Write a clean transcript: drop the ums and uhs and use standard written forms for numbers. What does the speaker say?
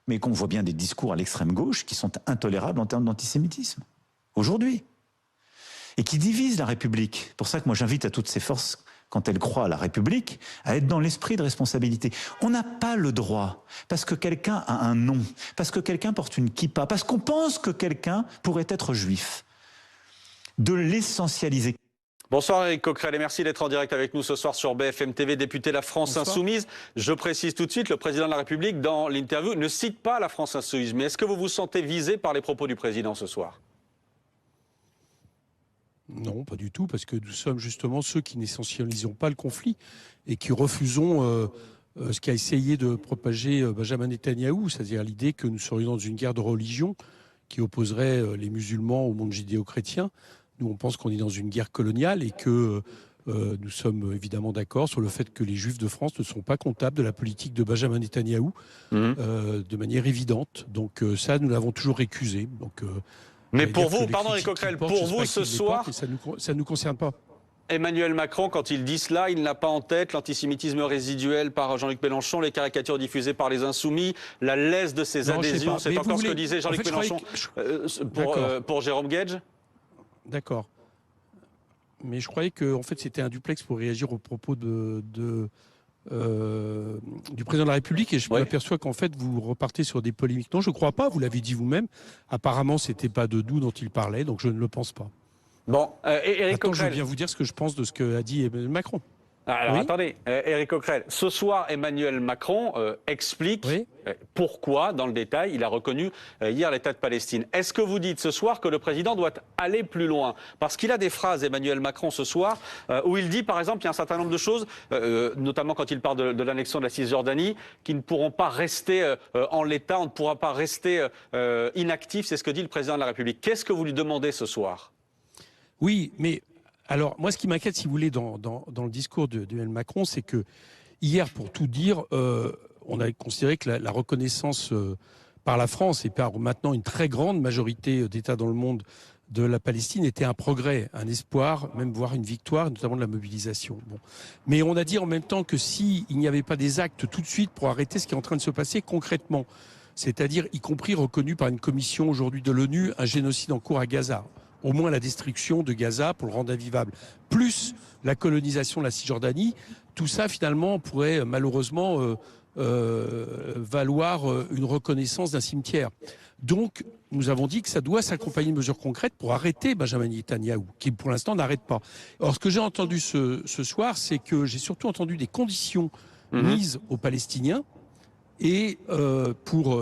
mais qu'on voit bien des discours à l'extrême gauche qui sont intolérables en termes d'antisémitisme, aujourd'hui, et qui divisent la République. C'est pour ça que moi j'invite à toutes ces forces, quand elles croient à la République, à être dans l'esprit de responsabilité. On n'a pas le droit, parce que quelqu'un a un nom, parce que quelqu'un porte une kippa, parce qu'on pense que quelqu'un pourrait être juif, de l'essentialiser. Bonsoir Éric Coquerel et merci d'être en direct avec nous ce soir sur BFM TV, député La France Insoumise. Je précise tout de suite, le président de la République, dans l'interview, ne cite pas la France Insoumise. Mais est-ce que vous vous sentez visé par les propos du président ce soir? Non, pas du tout, parce que nous sommes justement ceux qui n'essentialisons pas le conflit et qui refusons ce qu'a essayé de propager Benjamin Netanyahou, c'est-à-dire l'idée que nous serions dans une guerre de religion qui opposerait les musulmans au monde judéo-chrétien. Nous, on pense qu'on est dans une guerre coloniale et que nous sommes évidemment d'accord sur le fait que les Juifs de France ne sont pas comptables de la politique de Benjamin Netanyahou de manière évidente. Donc ça, nous l'avons toujours récusé. Donc, mais pour vous, pardon Éric Coquerel, pour vous ce soir, ça ne nous concerne pas. Emmanuel Macron, quand il dit cela, il n'a pas en tête l'antisémitisme résiduel par Jean-Luc Mélenchon, les caricatures diffusées par les Insoumis, la laisse de ses adhésions. C'est encore ce que disait Jean-Luc Mélenchon pour Jérôme Guedj. D'accord. Mais je croyais que en fait, c'était un duplex pour réagir aux propos du président de la République et je m'aperçois qu'en fait, vous repartez sur des polémiques. Non, je ne crois pas, vous l'avez dit vous-même. Apparemment, ce n'était pas de nous dont il parlait, donc je ne le pense pas. Bon, Éric Coquerel, je vais bien vous dire ce que je pense de ce qu'a dit Emmanuel Macron. Alors attendez, Éric Coquerel, ce soir Emmanuel Macron explique pourquoi, dans le détail, il a reconnu hier l'État de Palestine. Est-ce que vous dites ce soir que le président doit aller plus loin? Parce qu'il a des phrases, Emmanuel Macron, ce soir, où il dit par exemple qu'il y a un certain nombre de choses, notamment quand il parle de l'annexion de la Cisjordanie, qui ne pourront pas rester en l'état, on ne pourra pas rester inactif, c'est ce que dit le président de la République. Qu'est-ce que vous lui demandez ce soir? Oui, mais alors, moi, ce qui m'inquiète, si vous voulez, dans le discours d'Emmanuel Macron, c'est que hier, pour tout dire, on a considéré que la reconnaissance par la France et par maintenant une très grande majorité d'États dans le monde de la Palestine était un progrès, un espoir, même voire une victoire, notamment de la mobilisation. Bon. Mais on a dit en même temps que s'il n'y avait pas des actes tout de suite pour arrêter ce qui est en train de se passer concrètement, c'est-à-dire y compris reconnu par une commission aujourd'hui de l'ONU, un génocide en cours à Gaza, au moins la destruction de Gaza pour le rendre invivable, plus la colonisation de la Cisjordanie, tout ça finalement pourrait malheureusement valoir une reconnaissance d'un cimetière. Donc nous avons dit que ça doit s'accompagner de mesures concrètes pour arrêter Benjamin Netanyahou, qui pour l'instant n'arrête pas. Or ce que j'ai entendu ce soir, c'est que j'ai surtout entendu des conditions mises aux Palestiniens et pour